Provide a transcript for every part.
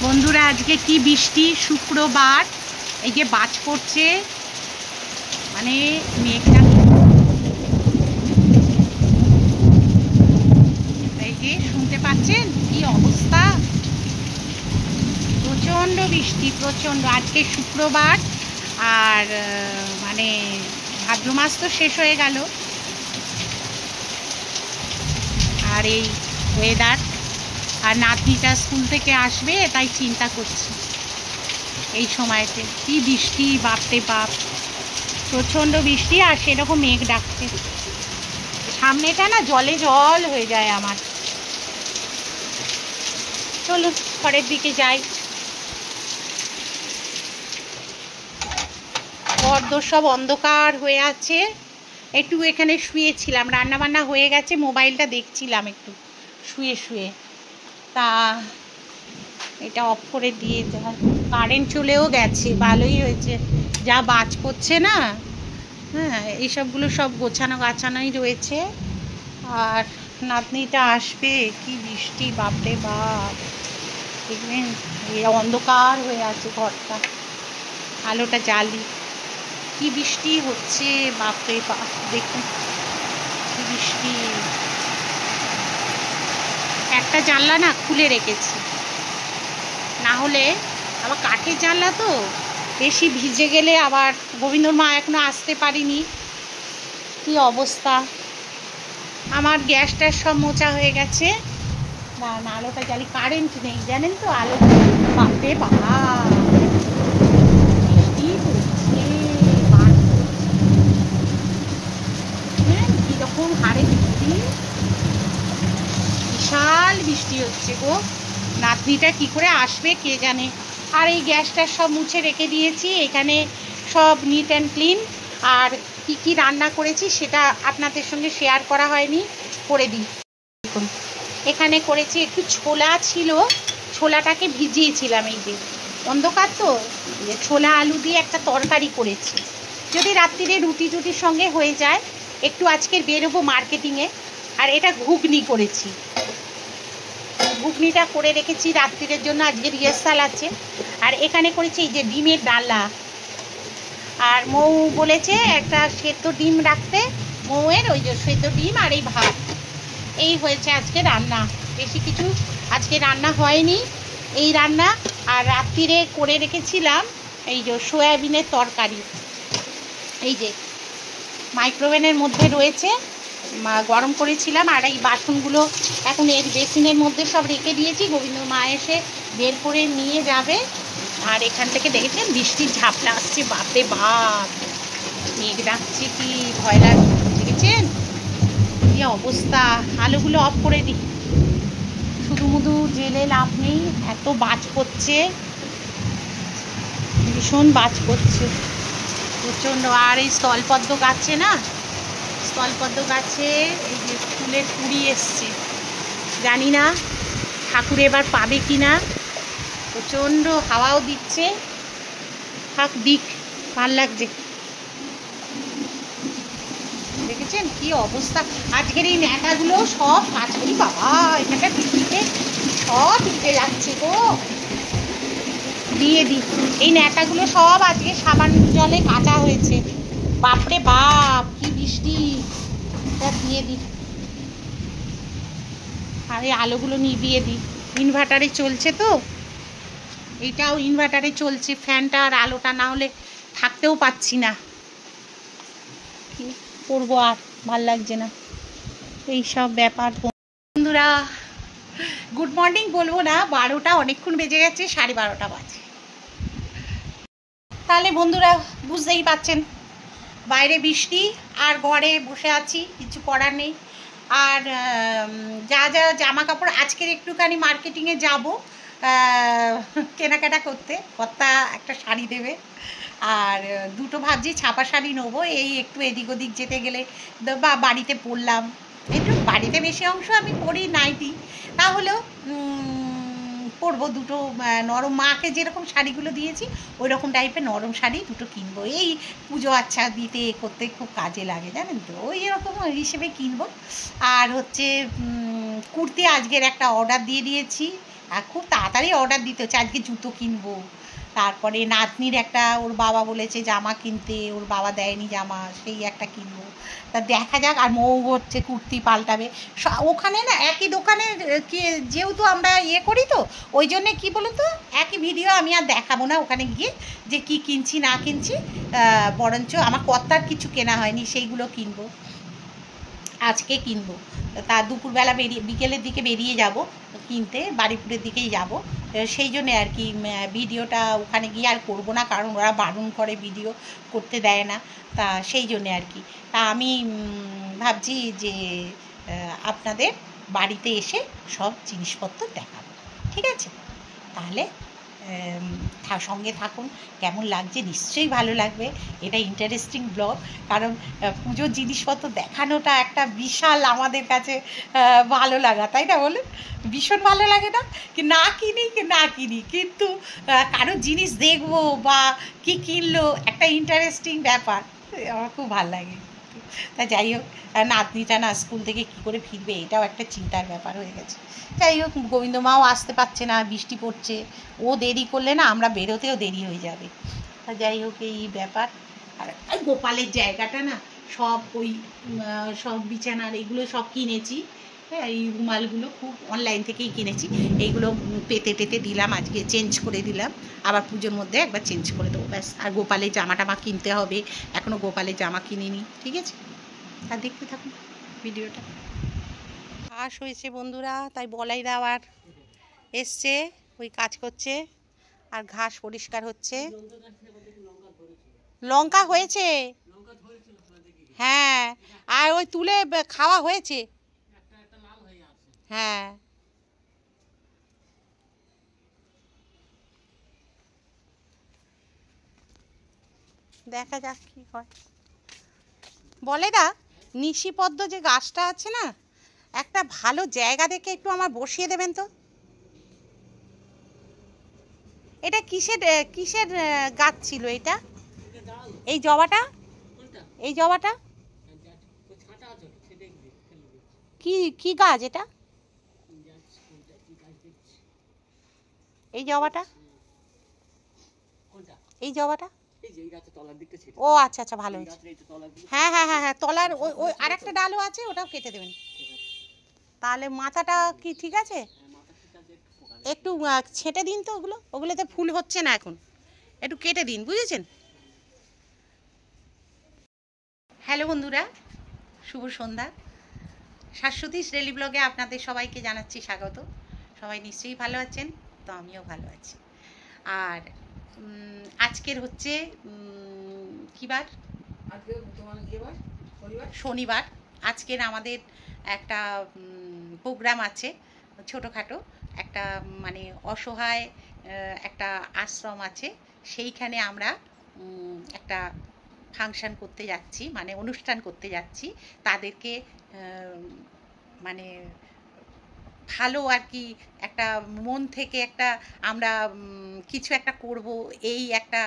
বন্ধুরা আজকে কি বৃষ্টি, শুক্রবার। এই যে বাজ পড়ছে, মানে মেঘটা এই যে শুনতে পাচ্ছেন কি অবস্থা, প্রচণ্ড বৃষ্টি, প্রচণ্ড। আজকে শুক্রবার আর মানে ভাদ্র মাস তো শেষ হয়ে গেল, আর এই ওয়েদার। আর নাতনিটা স্কুল থেকে আসবে তাই চিন্তা করছি এই সময়তে কি বৃষ্টি, বাপরে বাপ, প্রচণ্ড বৃষ্টি। আর সেরকম মেঘ ডাকছে, সামনেটা না জলে জল হয়ে যায় আমার। চলুন ঘরের দিকে যাই। ঘরদোর সব অন্ধকার হয়ে আছে। একটু এখানে শুয়েছিলাম, রান্না বান্না হয়ে গেছে, মোবাইলটা দেখছিলাম একটু শুয়ে শুয়ে। তা এটা অফ করে দিয়ে যা, কারেন্ট চলেও গেছে, ভালোই হয়েছে। যা বাজ পড়ছে না, হ্যাঁ, এইসবগুলো সব গোছানো গাছানোই রয়েছে। আর নাতনিটা আসবে, কি বৃষ্টি, বাপরে বাপ, দেখবেন অন্ধকার হয়ে আছে ঘরটা, আলোটা জ্বালি, কি বৃষ্টি হচ্ছে, বাপরে বাপ, দেখুন কি বৃষ্টি। একটা জানলা না খুলে রেখেছি, না হলে আবার কাঠের জানলা তো, বেশি ভিজে গেলে আবার গোবিন্দর মা এখনো আসতে পারিনি, কি অবস্থা। আমার গ্যাস ট্যাস সব মোচা হয়ে গেছে। না না, আলোটা জ্বালি, কারেন্ট নেই জানেন তো, আলো বাপরে বাবা, বৃষ্টি হচ্ছে, কিরকম হারে বৃষ্টি, বিশাল বৃষ্টি হচ্ছে গো। নাতনিটা কি করে আসবে কে জানে। আর এই গ্যাসটা সব মুছে রেখে দিয়েছি, এখানে সব নিট অ্যান্ড ক্লিন। আর কি কি রান্না করেছি সেটা আপনাদের সঙ্গে শেয়ার করা হয়নি, করে দিই। দেখুন এখানে করেছি, একটু ছোলা ছিল, ছোলাটাকে ভিজিয়েছিলাম, এই যে অন্ধকার তো, ছোলা আলু দিয়ে একটা তরকারি করেছি, যদি রাত্রিরে রুটি টুটির সঙ্গে হয়ে যায়। একটু আজকে বেরোবো মার্কেটিংয়ে। আর এটা ঘুগনি করেছি, ঘুগনিটা করে রেখেছি রাত্রিরের জন্য, আজকে রিহার্সাল আছে। আর এখানে করেছি এই যে ডিমের ডালা, আর মৌ বলেছে একটা সেদ্ধ ডিম রাখতে, মৌয়ের ওই যে সেদ্ধ ডিম আর এই ভাত, এই হয়েছে আজকে রান্না। বেশি কিছু আজকে রান্না হয়নি, এই রান্না। আর রাত্রিরে করে রেখেছিলাম এই যে সয়াবিনের তরকারি, এই যে মাইক্রোওভেনের মধ্যে রয়েছে, গরম করেছিলাম। আর এই বাসনগুলো এখন এর বেসিনের মধ্যে সব রেখে দিয়েছি, গোবিন্দ মা এসে বের করে নিয়ে যাবে। আর এখান থেকে দেখেছেন বৃষ্টির ঝাপটা আসছে, বাপরে বাপ, মেঘ ডাকছে, কি ভয় লাগছে, দেখেছেন কি অবস্থা। আলোগুলো অফ করে দিই, শুধু মুধু জেলে লাভ নেই, এত বাজ পড়ছে, ভীষণ বাজ পড়ছে প্রচণ্ড। আর এই স্থলপদ্ম গাছে না, স্থলপদ্ম গাছে এই যে ফুলের কুড়ি এসছে, জানি না ঠাকুর এবার পাবে কি না, প্রচণ্ড হাওয়াও দিচ্ছে, থাক দিক, ভাল লাগছে। দেখেছেন কি অবস্থা। আজকের এই ন্যাটাগুলো সব কাজ করি, বাবা এখানটা বৃষ্টিতে সব উঠে যাচ্ছে গো, দিয়ে দিই। এই ন্যাটাগুলো সব আজকে সাবান জলে কাচা হয়েছে, বাপরে বাপ কি বৃষ্টি, দিয়ে দিই। আর এই আলোগুলো নিভিয়ে দিই, ইনভার্টারে চলছে তো, এইটাও ইনভার্টারে চলছে, ফ্যানটা আর আলোটা না হলে থাকতেও পাচ্ছি না, কি করবো, আর ভাল লাগছে না, এই সব ব্যাপার। বন্ধুরা গুড মর্নিং বলবো না, 12টা অনেকক্ষণ বেজে গেছে, 12:30 বাজে। তাহলে বন্ধুরা বুঝতেই পাচ্ছেন, বাইরে বৃষ্টি আর ঘরে বসে আছি, কিছু করার নেই। আর যা যা জামা কাপড়, আজকের একটুখানি মার্কেটিংয়ে যাব কেনাকাটা করতে, কর্তা একটা শাড়ি দেবে, আর দুটো ভাবছি ছাপা শাড়ি নেবো, এই একটু এদিক ওদিক যেতে গেলে, বা বাড়িতে পরলাম, একটু বাড়িতে বেশি অংশ আমি পরি নাইটি, তাহলেও পরবো দুটো নরম, মাকে যেরকম শাড়িগুলো দিয়েছি ওই রকম টাইপের নরম শাড়ি দুটো কিনবো, এই পুজো আচ্ছা দিতে করতে খুব কাজে লাগে জানেন তো, ওই এরকম হিসেবে কিনবো। আর হচ্ছে কুর্তি আজকের একটা অর্ডার দিয়ে দিয়েছি, আর খুব তাড়াতাড়ি অর্ডার দিতে হচ্ছে। আজকে জুতো কিনবো, তারপরে নাতনির একটা ওর বাবা বলেছে জামা কিনতে, ওর বাবা দেয়নি জামা, সেই একটা কিনবো। তা দেখা যাক। আর মৌ হচ্ছে কুর্তি পাল্টাবে। ওখানে না একই দোকানে কি, যেহেতু আমরা ইয়ে করি তো ওই জন্যে কী বলো তো, একই ভিডিও আমি আর দেখাবো না ওখানে গিয়ে যে কি কিনছি না কিনছি। বরঞ্চ আমার কর্তার কিছু কেনা হয়নি, সেইগুলো কিনবো, আজকে কিনবো। তা দুপুরবেলা বিকেলের দিকে বেরিয়ে যাব কিনতে, বাড়িপুরের দিকেই যাব। সেই জন্যে আর কি ভিডিওটা ওখানে গিয়ে আর করবো না, কারণ ওরা বারণ করে, ভিডিও করতে দেয় না। তা সেই জন্যে আর কি। তা আমি ভাবছি যে আপনাদের বাড়িতে এসে সব জিনিসপত্র দেখাবো, ঠিক আছে? তাহলে সঙ্গে থাকুন। কেমন লাগছে নিশ্চয়ই ভালো লাগবে। এটা ইন্টারেস্টিং ব্লগ, কারণ পুজোর জিনিসপত্র দেখানোটা একটা বিশাল আমাদের কাছে ভালো লাগা, তাই না বলুন? ভীষণ ভালো লাগে না কি না কিনি, কিন্তু কারো জিনিস দেখবো বা কি কিনলো, একটা ইন্টারেস্টিং ব্যাপার, আমার খুব ভালো লাগে। তা যাই হোক, নাতনিটা না স্কুল থেকে কী করে ফিরবে এটাও একটা চিন্তার ব্যাপার হয়ে গেছে। যাই হোক, গোবিন্দ মাও আসতে পারছে না, বৃষ্টি পড়ছে। ও দেরি করলে না আমরা বেরোতেও দেরি হয়ে যাবে। তা যাই হোক, এই ব্যাপার। আর গোপালের জায়গাটা না সব ওই সব বিছানার এগুলো সব কিনেছি। হ্যাঁ, এই রুমালগুলো খুব অনলাইন থেকেই কিনেছি। এইগুলো পেতে দিলাম, আজকে চেঞ্জ করে দিলাম। আবার পুজোর মধ্যে একবার চেঞ্জ করে দেবো, ব্যাস। আর গোপালের জামা টামা কিনতে হবে, এখনও গোপালের জামা কিনিনি, ঠিক আছে? আর দেখতে থাকুন ভিডিওটা। ঘাস হয়েছে বন্ধুরা, তাই বলাইদা আবার এসছে, ওই কাজ করছে আর ঘাস পরিষ্কার হচ্ছে। লঙ্কা হয়েছে, হ্যাঁ, আর ওই তুলে খাওয়া হয়েছে, হ্যাঁ। দেখা যাক কি হয়। বলে দা, নিশিপদ্ম যে গাছটা আছে না, একটা ভালো জায়গা দেখে একটু আমার বসিয়ে দেবেন তো। এটা কিসের গাছ ছিল এটা? এই জবাটা, এই জবাটা কি গাছ এটা? এই জবাটা, এই জবাটা, ও আচ্ছা আচ্ছা, ভালো হয়েছে। হ্যাঁ হ্যাঁ হ্যাঁ হ্যাঁ, তলার ওই আরেকটা ডালও আছে, ওটাও কেটে দেবেন। তাহলে মাথাটা কি ঠিক আছে? একটু ছেঁটে দিন তো, ওগুলোতে ফুল হচ্ছে না এখন, একটু কেটে দিন, বুঝেছেন? হ্যালো বন্ধুরা, শুভ সন্ধ্যা। শাশ্বতীশ ডেলি ব্লগে আপনাদের সবাইকে জানাচ্ছি স্বাগত। সবাই নিশ্চয়ই ভালো আছেন, তো আমিও ভালো আছি। আর আজকের হচ্ছে কী বার? শনিবার। আজকের আমাদের একটা প্রোগ্রাম আছে, ছোটোখাটো একটা, মানে অসহায় একটা আশ্রম আছে, সেইখানে আমরা একটা ফাংশন করতে যাচ্ছি, মানে অনুষ্ঠান করতে যাচ্ছি। তাদেরকে মানে ভালো আর কি, একটা মন থেকে একটা আমরা কিছু একটা করব, এই একটা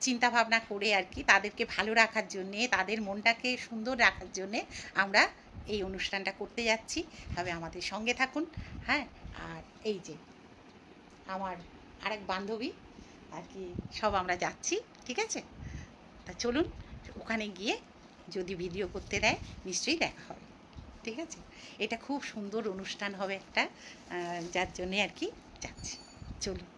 চিন্তা ভাবনা করে আর কি, তাদেরকে ভালো রাখার জন্যে, তাদের মনটাকে সুন্দর রাখার জন্যে আমরা এই অনুষ্ঠানটা করতে যাচ্ছি। তবে আমাদের সঙ্গে থাকুন, হ্যাঁ। আর এই যে আমার আরেক বান্ধবী আর কি, সব আমরা যাচ্ছি, ঠিক আছে? তা চলুন, ওখানে গিয়ে যদি ভিডিও করতে দেয় নিশ্চয়ই দেখা হবে, ঠিক আছে? এটা খুব সুন্দর অনুষ্ঠান হবে একটা, যার জন্যে আর কি যাচ্ছি। চলুন।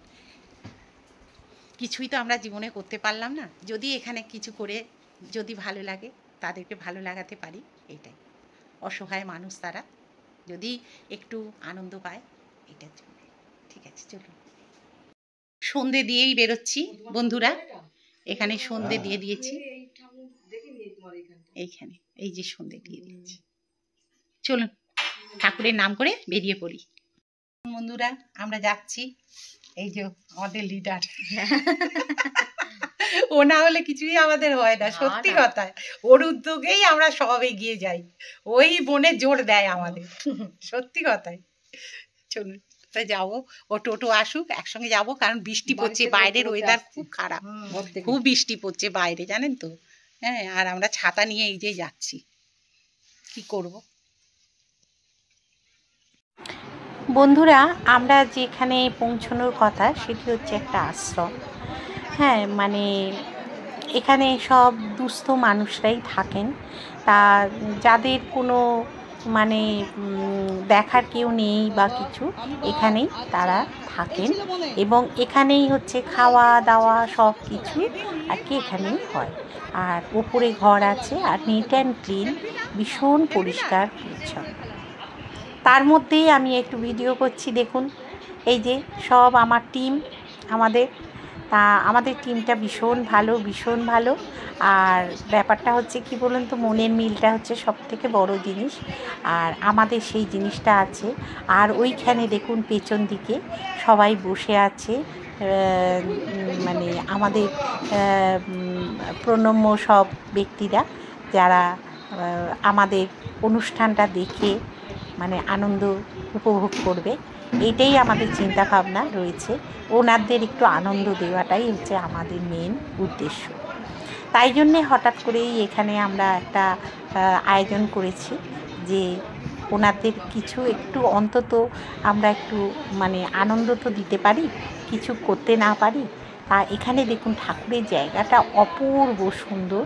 কিছুই তো আমরা জীবনে করতে পারলাম না, যদি এখানে কিছু করে যদি ভালো লাগে, তাদেরকে ভালো লাগাতে পারি, এটাই। অসহায় মানুষ তারা, যদি একটু আনন্দ পায়, এটার জন্য, ঠিক আছে? চলুন। সন্ধে দিয়েই বেরোচ্ছি বন্ধুরা, এখানে সন্ধে দিয়ে দিয়েছি, এইখানে এই যে সন্ধে দিয়ে দিয়েছি। চলুন, ঠাকুরের নাম করে বেরিয়ে পড়ি বন্ধুরা। আমরা যাচ্ছি, এই যে আমাদের লিডার, ও না হলে কিছুই আমাদের হয় না, সত্যি কথা। ওর উদ্যোগেই আমরা সব এগিয়ে যাই, ওই বনে জোর দেয় আমাদের, সত্যি কথাই। চলুন, তাই যাবো, ও টোটো আসুক, একসঙ্গে যাবো, কারণ বৃষ্টি পড়ছে, বাইরের ওয়েদার খুব খারাপ, খুব বৃষ্টি পড়ছে বাইরে, জানেন তো। হ্যাঁ, আর আমরা ছাতা নিয়ে এই যে যাচ্ছি, কি করব। বন্ধুরা, আমরা যেখানে পৌঁছানোর কথা সেটি হচ্ছে একটা আশ্রম। হ্যাঁ, মানে এখানে সব দুস্থ মানুষরাই থাকেন। তা যাদের কোনো মানে দেখার কেউ নেই বা কিছু, এখানেই তারা থাকেন এবং এখানেই হচ্ছে খাওয়া দাওয়া সব কিছু আর কি এখানেই হয়। আর ওপরে ঘর আছে, আর নিট অ্যান্ড ক্লিন, ভীষণ পরিষ্কার পরিচ্ছন্ন। তার মধ্যেই আমি একটু ভিডিও করছি, দেখুন এই যে সব আমার টিম, আমাদের টিমটা ভীষণ ভালো। আর ব্যাপারটা হচ্ছে কি বলুন তো, মনের মিলটা হচ্ছে সবথেকে বড় জিনিস, আর আমাদের সেই জিনিসটা আছে। আর ওইখানে দেখুন পেছন দিকে সবাই বসে আছে, মানে আমাদের প্রণম্য সব ব্যক্তিরা, যারা আমাদের অনুষ্ঠানটা দেখে মানে আনন্দ উপভোগ করবে। এইটাই আমাদের চিন্তা ভাবনা রয়েছে, ওনাদের একটু আনন্দ দেওয়াটাই হচ্ছে আমাদের মেন উদ্দেশ্য। তাই জন্যে হঠাৎ করেই এখানে আমরা একটা আয়োজন করেছি যে ওনাদের কিছু একটু অন্তত আমরা একটু মানে আনন্দ তো দিতে পারি, কিছু করতে না পারি। তা এখানে দেখুন ঠাকুরের জায়গাটা অপূর্ব সুন্দর,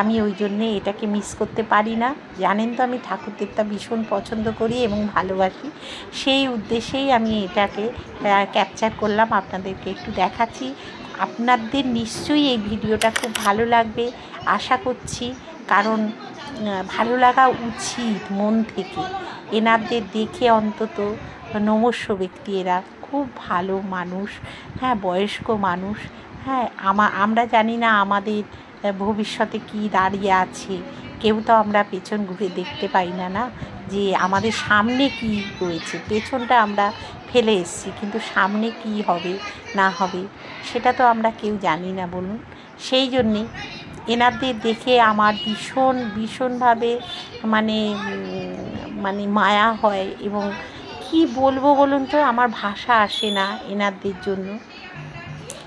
আমি ওই জন্যে এটাকে মিস করতে পারি না। জানেন তো আমি ঠাকুর দেবতা ভীষণ পছন্দ করি এবং ভালোবাসি, সেই উদ্দেশ্যেই আমি এটাকে ক্যাপচার করলাম, আপনাদেরকে একটু দেখাচ্ছি। আপনাদের নিশ্চয়ই এই ভিডিওটা খুব ভালো লাগবে আশা করছি, কারণ ভালো লাগা উচিত মন থেকে। এনাদের দেখে অন্তত নমস্য ব্যক্তি, এরা খুব ভালো মানুষ, হ্যাঁ বয়স্ক মানুষ। হ্যাঁ, আমরা জানি না আমাদের ভবিষ্যতে কি দাঁড়িয়ে আছে, কেউ তো আমরা পেছন ঘুরে দেখতে পাই না যে আমাদের সামনে কি রয়েছে। পেছনটা আমরা ফেলে এসেছি, কিন্তু সামনে কি হবে না হবে সেটা তো আমরা কেউ জানি না বলুন। সেই জন্যে এনাদের দেখে আমার ভীষণভাবে মানে মায়া হয়, এবং কি বলবো বলুন তো, আমার ভাষা আসে না এনাদের জন্য।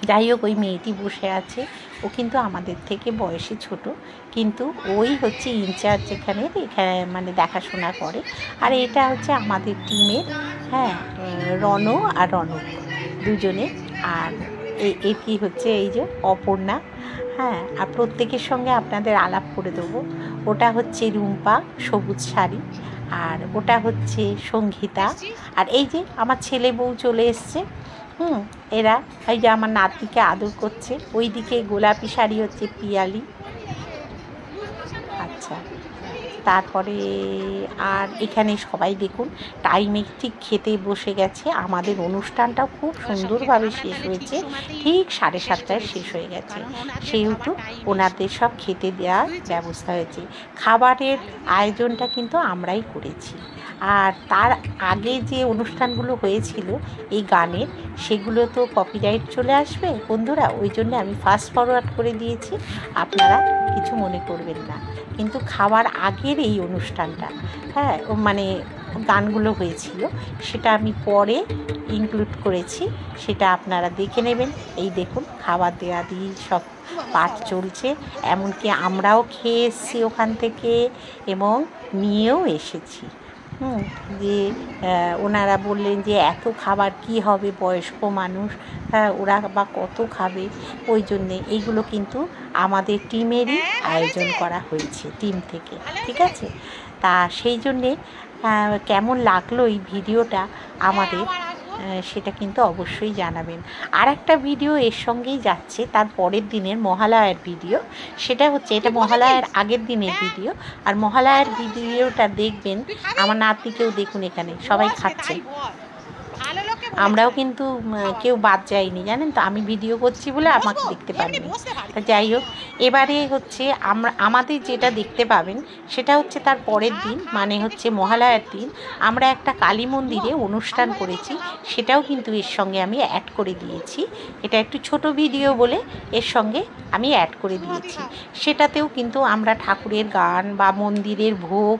যাই হোক, ওই মেয়েটি বসে আছে, ও কিন্তু আমাদের থেকে বয়সে ছোট, কিন্তু ওই হচ্ছে ইনচার্জ এখানে মানে দেখাশোনা করে। আর এটা হচ্ছে আমাদের টিমের, হ্যাঁ, রণ আর রণক দুজনে। আর এটি হচ্ছে এই যে অপর্ণা, হ্যাঁ। আর প্রত্যেকের সঙ্গে আপনাদের আলাপ করে দেবো। ওটা হচ্ছে রুম্পা, সবুজ শাড়ি, আর ওটা হচ্ছে সঙ্গীতা। আর এই যে আমার ছেলে বউ চলে এসছে, এরা এই যে আমার নাতনিকে আদর করছে। ওই দিকে গোলাপি শাড়ি হচ্ছে পিয়ালি। আচ্ছা, তারপরে আর এখানে সবাই দেখুন টাইমে ঠিক খেতে বসে গেছে। আমাদের অনুষ্ঠানটাও খুব সুন্দরভাবে শেষ হয়েছে, ঠিক 7:30টায় শেষ হয়ে গেছে, সেহেতু ওনাদের সব খেতে দেওয়ার ব্যবস্থা হয়েছে। খাবারের আয়োজনটা কিন্তু আমরাই করেছি। আর তার আগে যে অনুষ্ঠানগুলো হয়েছিল এই গানের, সেগুলো তো কপিরাইট চলে আসবে বন্ধুরা, ওই জন্য আমি ফাস্ট ফরওয়ার্ড করে দিয়েছি, আপনারা কিছু মনে করবেন না। কিন্তু খাবার আগের এই অনুষ্ঠানটা, হ্যাঁ, মানে গানগুলো হয়েছিল, সেটা আমি পরে ইনক্লুড করেছি, সেটা আপনারা দেখে নেবেন। এই দেখুন খাবার দেওয়া দিয়ে সব পাঠ চলছে, এমনকি আমরাও খেয়ে এসেছি ওখান থেকে এবং নিয়েও এসেছি। যে ওনারা বললেন যে এত খাবার কি হবে, বয়স্ক মানুষ, হ্যাঁ, ওরা বা কত খাবে, ওই জন্যে এইগুলো কিন্তু আমাদের টিমেরই আয়োজন করা হয়েছে, টিম থেকে, ঠিক আছে। তা সেই জন্যে কেমন লাগলো এই ভিডিওটা আমাদের, সেটা কিন্তু অবশ্যই জানাবেন। আর একটা ভিডিও এর সঙ্গেই যাচ্ছে, তার পরের দিনের মহালয়ার ভিডিও, সেটা হচ্ছে, এটা মহালয়ার আগের দিনের ভিডিও। আর মহালয়ার ভিডিওটা দেখবেন, আমার নাতিকেও দেখুন, এখানে সবাই খাচ্ছে, আমরাও কিন্তু কেউ বাদ যাইনি, জানেন তো, আমি ভিডিও করছি বলে আমাকে দেখতে পাবেন। তা যাই হোক, এবারে হচ্ছে আমাদের যেটা দেখতে পাবেন সেটা হচ্ছে তার পরের দিন, মানে হচ্ছে মহালয়ার দিন আমরা একটা কালী মন্দিরে অনুষ্ঠান করেছি, সেটাও কিন্তু এর সঙ্গে আমি অ্যাড করে দিয়েছি। এটা একটু ছোট ভিডিও বলে এর সঙ্গে আমি অ্যাড করে দিয়েছি। সেটাতেও কিন্তু আমরা ঠাকুরের গান বা মন্দিরের ভোগ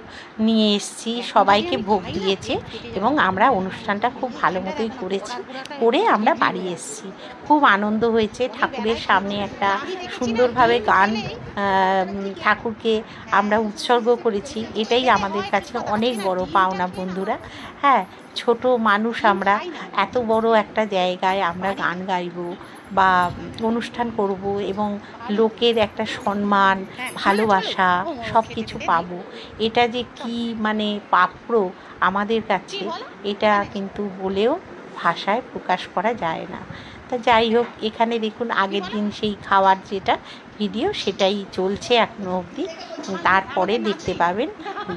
নিয়ে এসেছি, সবাইকে ভোগ দিয়েছে এবং আমরা অনুষ্ঠানটা খুব ভালো মতোই করেছি, করে আমরা বাড়ি এসেছি। খুব আনন্দ হয়েছে। ঠাকুরের সামনে একটা সুন্দরভাবে গান ঠাকুরকে আমরা উৎসর্গ করেছি, এটাই আমাদের কাছে অনেক বড় পাওনা বন্ধুরা। হ্যাঁ, ছোট মানুষ আমরা, এত বড় একটা জায়গায় আমরা গান গাইব বা অনুষ্ঠান করব এবং লোকের একটা সম্মান, ভালোবাসা সব কিছু পাবো, এটা যে কি মানে প্রাপ্য আমাদের কাছে, এটা কিন্তু বলেও ভাষায় প্রকাশ করা যায় না। তা যাই হোক, এখানে দেখুন আগের দিন সেই খাওয়ার যেটা ভিডিও সেটাই চলছে এখনো অবধি। তারপরে দেখতে পাবেন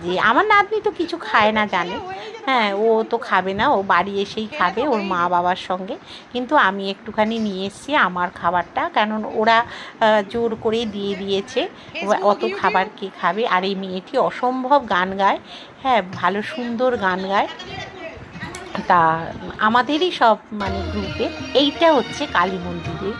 যে আমার নাতনি তো কিছু খায় না, জানে, হ্যাঁ, ও তো খাবে না, ও বাড়ি এসেই খাবে ওর মা বাবার সঙ্গে। কিন্তু আমি একটুখানি নিয়ে এসেছি আমার খাবারটা, কারণ ওরা জোর করে দিয়ে দিয়েছে, অত খাবার কে খাবে। আর এই মেয়েটি অসম্ভব গান গায়, হ্যাঁ, ভালো সুন্দর গান গায়। তা আমাদেরই সব মানে গ্রুপে এইটা হচ্ছে কালী মন্দিরে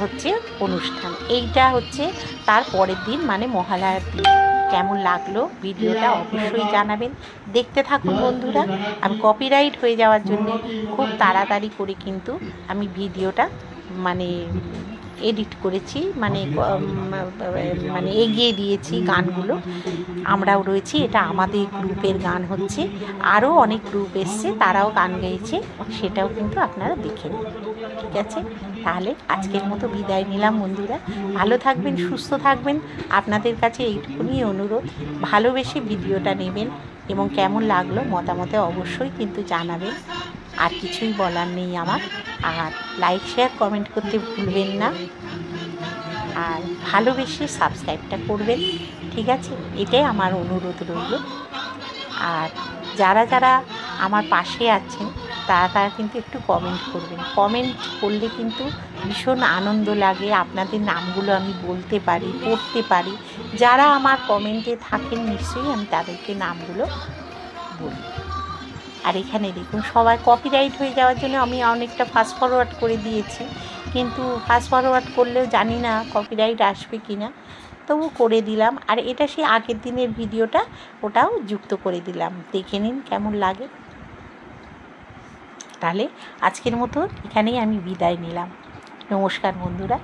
হচ্ছে অনুষ্ঠান, এইটা হচ্ছে তার পরের দিন মানে মহালয়ার দিন। কেমন লাগলো ভিডিওটা অবশ্যই জানাবেন। দেখতে থাকুন বন্ধুরা। আমি কপিরাইট হয়ে যাওয়ার জন্য খুব তাড়াতাড়ি করে কিন্তু আমি ভিডিওটা মানে এডিট করেছি, মানে এগিয়ে দিয়েছি গানগুলো। আমরাও রয়েছি, এটা আমাদের গ্রুপের গান হচ্ছে, আরও অনেক গ্রুপ এসছে, তারাও গান গেয়েছে, সেটাও কিন্তু আপনারা দেখে নিন। ঠিক আছে, তাহলে আজকের মতো বিদায় নিলাম বন্ধুরা। ভালো থাকবেন, সুস্থ থাকবেন। আপনাদের কাছে এইটুকুনি অনুরোধ, ভালোবেসে ভিডিওটা নেবেন এবং কেমন লাগলো মতামতে অবশ্যই কিন্তু জানাবেন। আর কিছুই বলার নেই আমার। আর লাইক শেয়ার কমেন্ট করতে ভুলবেন না, আর ভালোবেসে সাবস্ক্রাইবটা করবেন। ঠিক আছে, এটাই আমার অনুরোধ রইল। আর যারা যারা আমার পাশে আছেন তারা কিন্তু একটু কমেন্ট করবেন। কমেন্ট করলে কিন্তু ভীষণ আনন্দ লাগে, আপনাদের নামগুলো আমি বলতে পারি, পড়তে পারি। যারা আমার কমেন্টে থাকেন নিশ্চয়ই আমি তাদেরকে নামগুলো বলি। আর এখানে দেখুন সবাই কপিরাইট হয়ে যাওয়ার জন্য আমি অনেকটা ফাস্ট ফরওয়ার্ড করে দিয়েছি, কিন্তু ফাস্ট ফরওয়ার্ড করলেও জানি না কপিরাইট আসবে কি না, তবু করে দিলাম। আর এটা সেই আগের দিনের ভিডিওটা, ওটাও যুক্ত করে দিলাম, দেখে নিন কেমন লাগে। তাহলে আজকের মতো এখানেই আমি বিদায় নিলাম। নমস্কার বন্ধুরা।